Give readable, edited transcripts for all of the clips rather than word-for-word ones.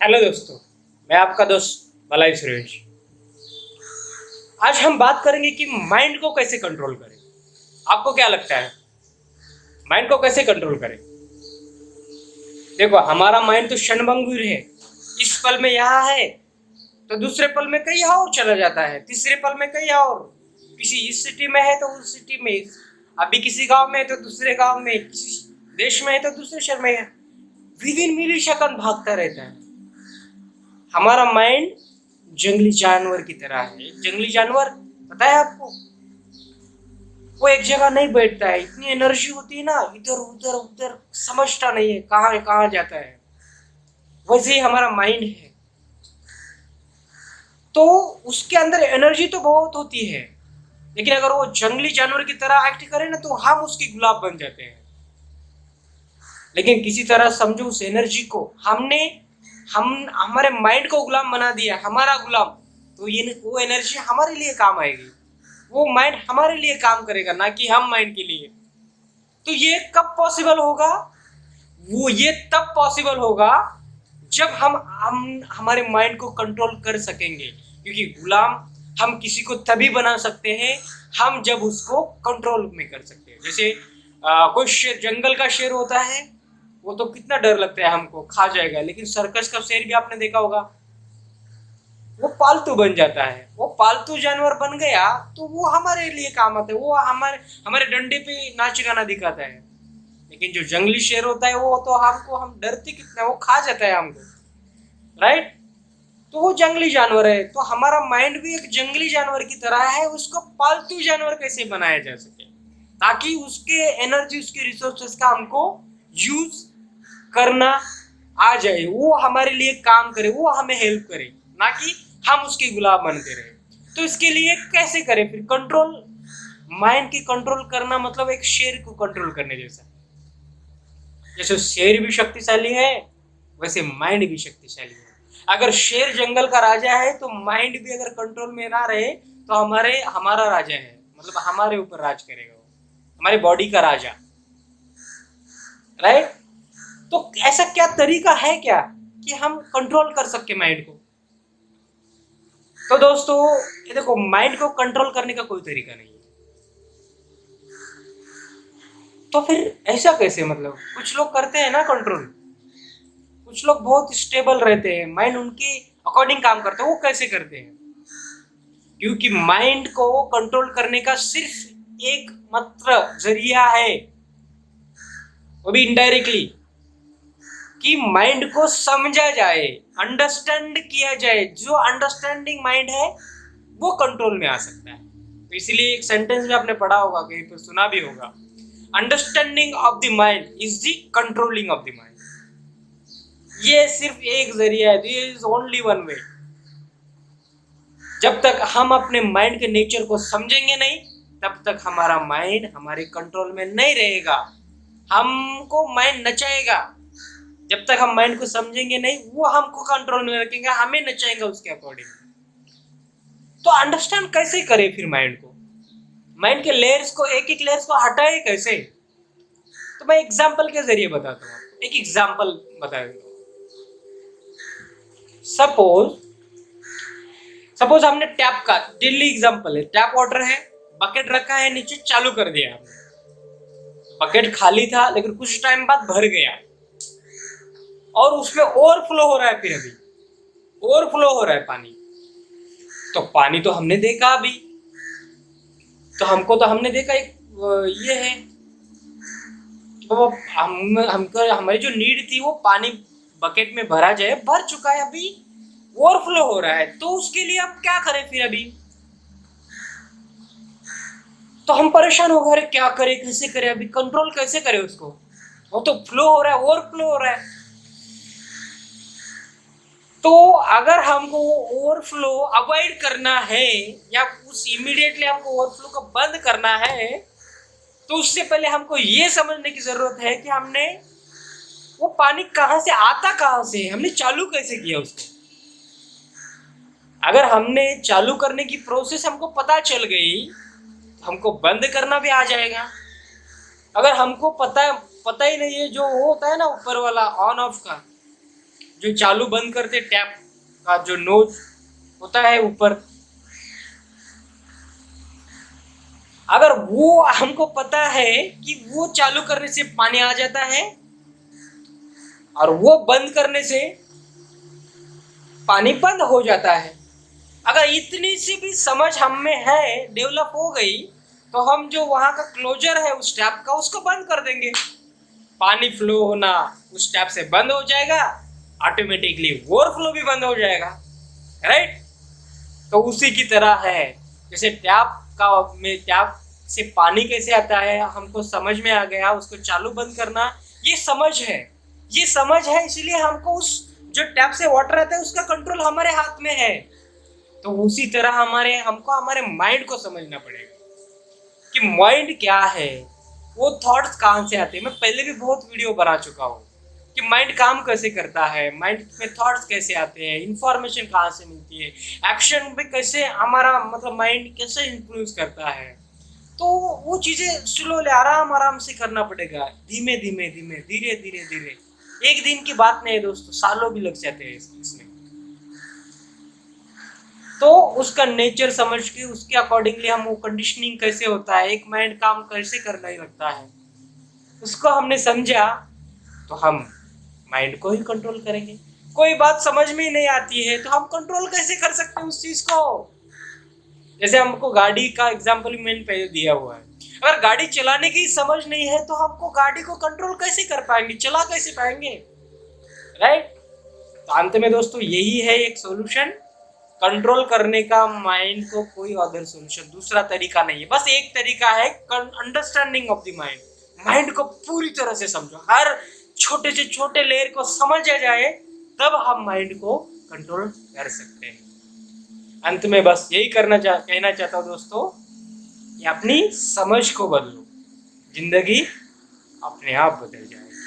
Hello दोस्तों, मैं आपका दोस्त भलाई सुरेश। आज हम बात करेंगे कि माइंड को कैसे कंट्रोल करें। आपको क्या लगता है, माइंड को कैसे कंट्रोल करें? देखो, हमारा माइंड तो क्षणभंगुर है। इस पल में यहाँ है तो दूसरे पल में कहीं और चला जाता है, तीसरे पल में कहीं और। किसी इस सिटी में है तो उस सिटी में, अभी किसी गांव में है तो दूसरे गांव में, किसी देश में है तो दूसरे शहर में है। विद इन मिली सेकंड भागता रहता है। हमारा माइंड जंगली जानवर की तरह है। जंगली जानवर पता है आपको, वो एक जगह नहीं बैठता है। इतनी एनर्जी होती है ना, इधर उधर उधर समझता नहीं है कहाँ जाता है। वैसे ही हमारा माइंड है, तो उसके अंदर एनर्जी तो बहुत होती है, लेकिन अगर वो जंगली जानवर की तरह एक्ट करे ना, तो हम उसकी गुलाब बन जाते हैं। लेकिन किसी तरह समझो उस एनर्जी को हमने हम हमारे माइंड को गुलाम बना दिया, हमारा गुलाम। तो ये वो एनर्जी हमारे लिए काम आएगी, वो माइंड हमारे लिए काम करेगा, ना कि हम माइंड के लिए। तो ये कब पॉसिबल होगा? वो ये तब पॉसिबल होगा जब हम हमारे माइंड को कंट्रोल कर सकेंगे। क्योंकि गुलाम हम किसी को तभी बना सकते हैं हम जब उसको कंट्रोल में कर सकते हैं। जैसे कोई शेर, जंगल का शेर होता है, वो तो कितना डर लगता है हमको, खा जाएगा। लेकिन सर्कस का शेर भी आपने देखा होगा, वो पालतू बन जाता है। वो पालतू जानवर बन गया तो वो हमारे लिए काम आता है, वो हमारे हमारे डंडे पे नाच गाना दिखाता है। लेकिन जो जंगली शेर होता है, वो तो हमको, हम डरते कितना, वो खा जाता है हमको, राइट? तो वो जंगली जानवर है। तो हमारा माइंड भी एक जंगली जानवर की तरह है। उसको पालतू जानवर कैसे बनाया जा सके, ताकि उसके एनर्जी, उसके रिसोर्सेस का हमको यूज करना आ जाए, वो हमारे लिए काम करे, वो हमें हेल्प करे, ना कि हम उसके गुलाम बनते रहे। तो इसके लिए कैसे करें फिर कंट्रोल? माइंड की कंट्रोल करना मतलब एक शेर को कंट्रोल करने जैसा। जैसे शेर भी शक्तिशाली है, वैसे माइंड भी शक्तिशाली है। अगर शेर जंगल का राजा है, तो माइंड भी अगर कंट्रोल में ना रहे, तो हमारा राजा है, मतलब हमारे ऊपर राज करेगा वो, हमारी बॉडी का राजा, राइट? तो ऐसा क्या तरीका है क्या कि हम कंट्रोल कर सके माइंड को? तो दोस्तों, ये देखो, माइंड को कंट्रोल करने का कोई तरीका नहीं है। तो फिर ऐसा कैसे, मतलब कुछ लोग करते हैं ना कंट्रोल, कुछ लोग बहुत स्टेबल रहते हैं, माइंड उनके अकॉर्डिंग काम करते हैं। वो कैसे करते हैं? क्योंकि माइंड को कंट्रोल करने का सिर्फ एक मात्र जरिया है, वो भी इनडायरेक्टली, कि माइंड को समझा जाए, अंडरस्टैंड किया जाए। जो अंडरस्टैंडिंग माइंड है, वो कंट्रोल में आ सकता है। तो इसलिए एक सेंटेंस में आपने पढ़ा होगा, कहीं पर सुना भी होगा, understanding of the mind is the controlling of the mind. ये सिर्फ एक जरिया है, this is only one way. जब तक हम अपने माइंड के नेचर को समझेंगे नहीं, तब तक हमारा माइंड हमारे कंट्रोल में नहीं रहेगा। हमको माइंड नचाएगा। जब तक हम माइंड को समझेंगे नहीं, वो हमको कंट्रोल में रखेंगे, हमें नचाएगा उसके अकॉर्डिंग। तो अंडरस्टैंड कैसे करें फिर माइंड को? माइंड के लेयर्स को, एक एक लेयर्स को हटाए कैसे? तो मैं एग्जाम्पल के जरिए बताता हूँ, एक एग्जाम्पल बता देता हूँ। सपोज सपोज हमने टैप का, डेली एग्जाम्पल है, टैप वाटर है, बकेट रखा है नीचे, चालू कर दिया हमने। बकेट खाली था, लेकिन कुछ टाइम बाद भर गया और उसमें ओवरफ्लो हो रहा है। फिर अभी ओवरफ्लो हो रहा है पानी। तो पानी तो हमने देखा अभी, तो हमने देखा एक ये है, तो हमको हमारी जो नीड थी, वो पानी बकेट में भरा जाए, भर चुका है, अभी ओवरफ्लो हो रहा है। तो उसके लिए अब क्या करें फिर अभी? तो हम परेशान हो गए, क्या करें, कैसे करें, अभी कंट्रोल कैसे करें उसको? वो तो फ्लो हो रहा है, ओवरफ्लो हो रहा है। तो अगर हमको ओवरफ्लो अवॉइड करना है, या उस इमीडिएटली हमको ओवरफ्लो को बंद करना है, तो उससे पहले हमको ये समझने की जरूरत है कि हमने वो पानी कहां से आता, कहां से हमने चालू कैसे किया उसको। अगर हमने चालू करने की प्रोसेस हमको पता चल गई, तो हमको बंद करना भी आ जाएगा। अगर हमको पता ही नहीं है, जो होता है ना ऊपर वाला ऑन ऑफ का, जो चालू बंद करते टैप का जो नोज होता है ऊपर, अगर वो हमको पता है कि वो चालू करने से पानी आ जाता है और वो बंद करने से पानी बंद हो जाता है, अगर इतनी सी भी समझ हम में है, डेवलप हो गई, तो हम जो वहां का क्लोजर है उस टैप का उसको बंद कर देंगे, पानी फ्लो होना उस टैप से बंद हो जाएगा, ऑटोमेटिकली ओवरफ्लो भी बंद हो जाएगा, राइट। तो उसी की तरह है, जैसे टैप से पानी कैसे आता है हमको समझ में आ गया, उसको चालू बंद करना ये समझ है, इसलिए हमको उस जो टैप से वाटर आता है उसका कंट्रोल हमारे हाथ में है। तो उसी तरह हमको हमारे माइंड को समझना पड़ेगा कि माइंड क्या है, वो थॉट्स कहाँ से आते हैं। मैं पहले भी बहुत वीडियो बना चुका हूँ कि माइंड काम कैसे करता है, माइंड में थॉट्स कैसे आते हैं, इंफॉर्मेशन कहाँ से मिलती है, एक्शन पे कैसे हमारा मतलब माइंड कैसे इन्फ्लुएंस करता है। तो वो चीज़ें स्लोली आराम से करना पड़ेगा, धीमे धीमे धीरे धीरे। एक दिन की बात नहीं है दोस्तों, सालों भी लग जाते हैं इसमें। तो उसका नेचर समझ के उसके अकॉर्डिंगली हम वो कंडीशनिंग कैसे होता है, एक माइंड काम कैसे करने लगता है, उसको हमने समझा तो हम माइंड को ही कंट्रोल करेंगे। कोई बात समझ में ही नहीं आती है तो हम कंट्रोल कैसे कर सकते हैं उस चीज को। जैसे हमको गाड़ी का एग्जाम्पल मैंने पहले दिया हुआ है, अगर गाड़ी चलाने की समझ नहीं है तो हमको गाड़ी को कंट्रोल कैसे कर पाएंगे, चला कैसे पाएंगे, राइट। तो अंत में दोस्तों यही है एक सॉल्यूशन कंट्रोल करने का माइंड को, कोई अदर सॉल्यूशन दूसरा तरीका नहीं है, बस एक तरीका है अंडरस्टैंडिंग ऑफ द माइंड को पूरी तरह से समझो, हर छोटे से छोटे लेयर को समझा जाए तब हम माइंड को कंट्रोल कर सकते हैं। अंत में बस यही कहना चाहता हूँ दोस्तों कि अपनी समझ को बदलो, जिंदगी अपने आप बदल जाएगी।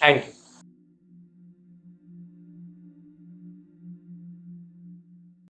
Thank you.